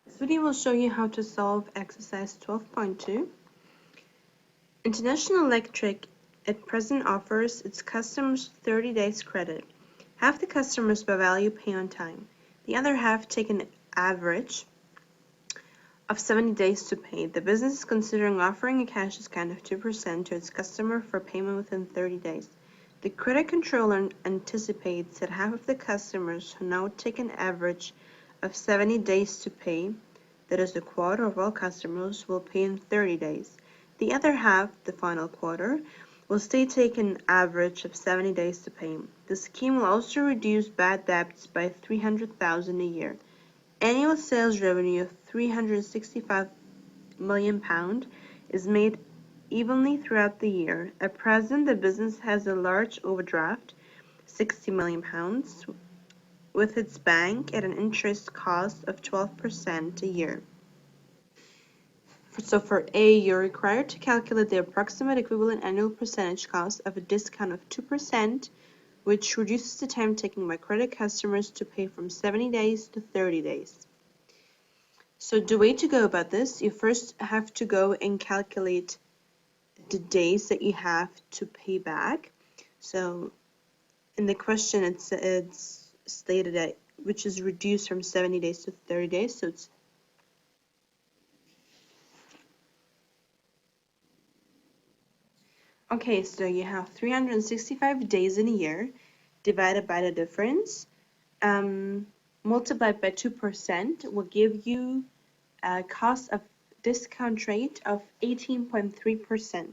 This video will show you how to solve exercise 12.2. International Electric at present offers its customers 30 days credit. Half the customers by value pay on time. The other half take an average of 70 days to pay. The business is considering offering a cash discount of 2% to its customer for payment within 30 days. The credit controller anticipates that half of the customers who now take an average of 70 days to pay, that is, a quarter of all customers, will pay in 30 days. The other half, the final quarter, will still take an average of 70 days to pay. The scheme will also reduce bad debts by £300,000 a year. Annual sales revenue of £365 million is made evenly throughout the year. At present, the business has a large overdraft, £60 million, with its bank at an interest cost of 12% a year. So for A, you're required to calculate the approximate equivalent annual percentage cost of a discount of 2%, which reduces the time taken by credit customers to pay from 70 days to 30 days. So the way to go about this, you first have to go and calculate the days that you have to pay back. So in the question, it's stated that which is reduced from 70 days to 30 days. So it's okay, so you have 365 days in a year divided by the difference, multiplied by 2% will give you a cost of discount rate of 18.3%.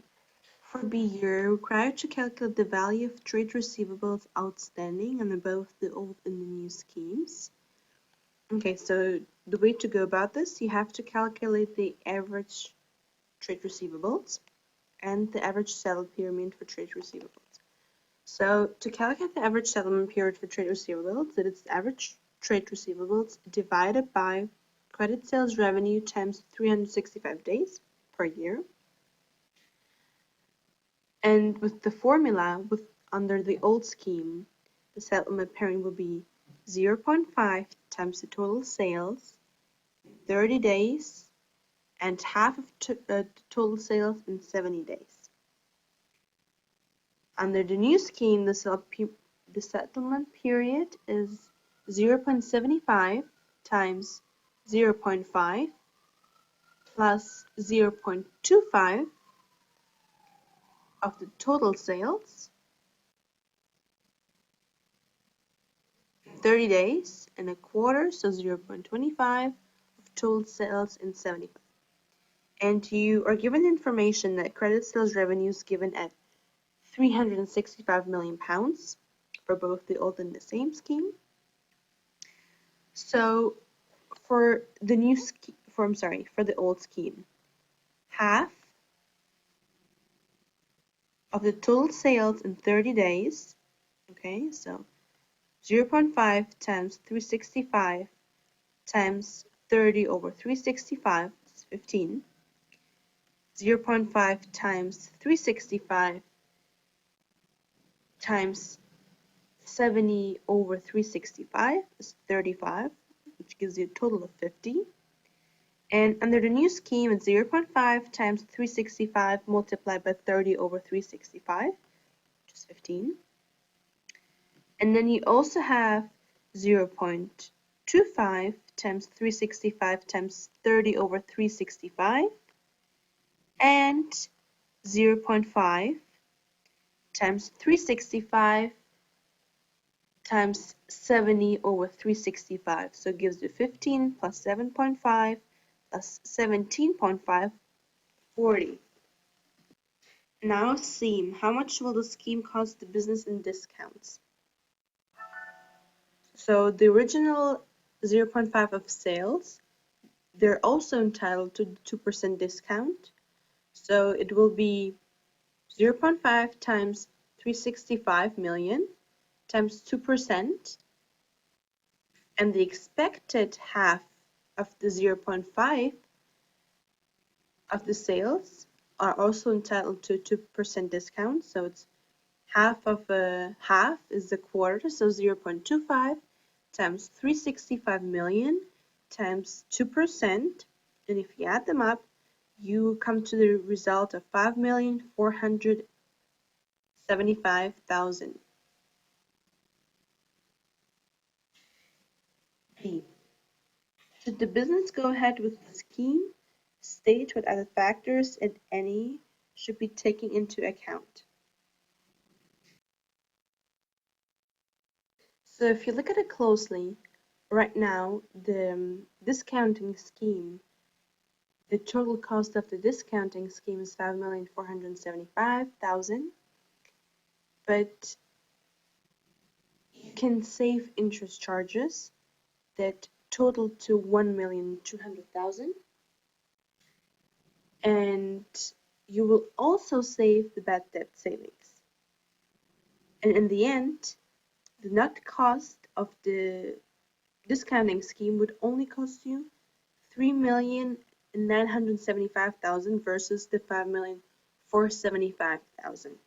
For B, you're required to calculate the value of trade receivables outstanding under both the old and the new schemes. Okay, so the way to go about this, you have to calculate the average trade receivables and the average settlement period for trade receivables. So to calculate the average settlement period for trade receivables, that is average trade receivables divided by credit sales revenue times 365 days per year. And with the formula under the old scheme, the settlement period will be 0.5 times the total sales, 30 days, and half of the total sales in 70 days. Under the new scheme, the settlement period is 0.75 times 0.5 plus 0.25 of the total sales, 30 days, and a quarter, so 0.25 of total sales in 75. And you are given information that credit sales revenue is given at £365 million for both the old and the same scheme. So for the new scheme, for the old scheme, half of the total sales in 30 days, okay, so 0.5 times 365 times 30 over 365 is 15. 0.5 times 365 times 70 over 365 is 35, which gives you a total of 50. And under the new scheme, it's 0.5 times 365 multiplied by 30 over 365, which is 15. And then you also have 0.25 times 365 times 30 over 365, and 0.5 times 365 times 70 over 365. So it gives you 15 plus 7.5 plus 17.5, 40. Now scheme. How much will the scheme cost the business in discounts? So the original 0.5 of sales, they're also entitled to 2% discount. So it will be 0.5 times 365 million times 2%, and the expected half of the 0.5 of the sales are also entitled to 2% discount. So it's half of a half is a quarter, so 0.25 times 365 million times 2%, and if you add them up, you come to the result of 5,475,000. B. Should the business go ahead with the scheme, state what other factors, if any, should be taken into account. So if you look at it closely, right now the discounting scheme, the total cost of the discounting scheme is 5,475,000, but you can save interest charges that total to 1,200,000, and you will also save the bad debt savings. And in the end, the net cost of the discounting scheme would only cost you 3,975,000 versus the 5,475,000.